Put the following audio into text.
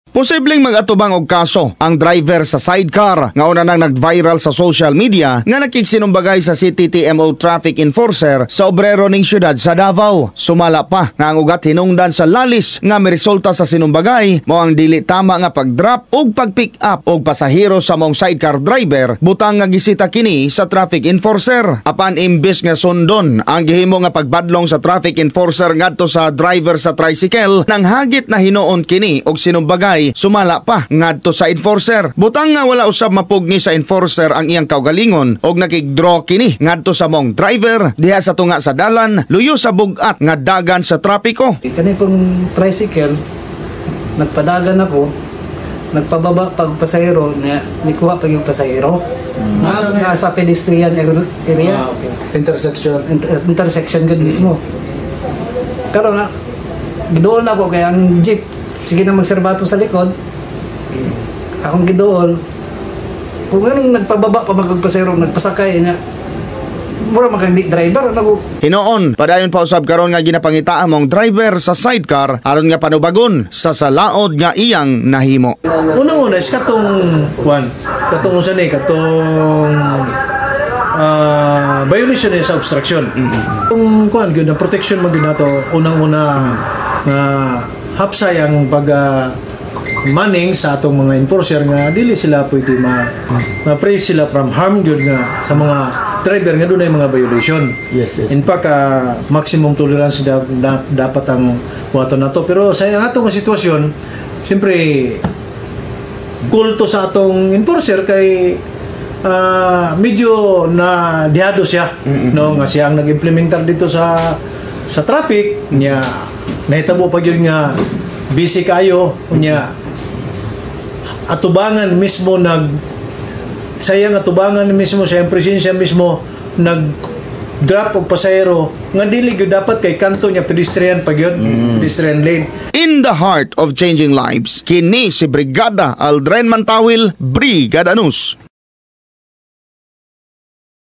Posibleng mag-atubang og kaso ang driver sa sidecar nga una nang nag-viral sa social media nga nakikisinumbagay sa CTTMO traffic enforcer sa obrero ning syudad sa Davao. Sumala pa nga ang ugat hinungdan sa lalis nga miresulta sa sinumbagay mao ang dili tama nga pag-drop ug pag-pick up og pasahero sa mong sidecar driver butang nga gisita kini sa traffic enforcer. Apan imbes nga sundon ang gihimo nga pagbadlong sa traffic enforcer ngadto sa driver sa tricycle nang hagit na hinuon kini og sinumbagay sumala pa ngadto sa enforcer. Butang nga wala usab mapugni sa enforcer ang iyang kaugalingon og nakigdraw kini ngadto sa mong driver diha sa tunga sa dalan luyo sa bugat nga dagan sa trapiko. Kani pong tricycle nagpadagan ako, nagpababa pag pasahero na nikuha pa yung pasahero. Nasa pedestrian area. Okay. Intersection gud mismo. Pero nga gidoon ako kay ang jeep sige na magserbato sa likod. Akong gidoon. Kung anong nagpababa pa magpasahero, nagpasakay niya. Mura magandi driver ano. Hinoon padayon pa usab karon nga ginapangitaan mong driver sa sidecar aron nga panubagon sa salaod nga iyang nahimo. Unang-una is katong violation sa obstruction. Kung gyud na protection mo gyud nato unang-una nga hapsay ang pag manning sa atong mga enforcer nga dili sila pwede ma-free sila from harm gyud nga sa mga driver nga dunay mga violation. Yes. In fact, maximum tolerance dapat ang wato nato. Pero sa atong sitwasyon, siyempre kulto sa atong enforcer kay medyo na dihado siya, no, nga siya ang nag-implementar dito sa traffic niya. Nahitabo pa yun nga busy kayo niya atubangan mismo sayang atubangan mismo sa presensya mismo nag-drop og pasahero nga dili gyud dapat kay kanto niya pedestrian pa gyud pedestrian lane. In the heart of changing lives, kini si Brigada Aldren Mantawil, Brigada News.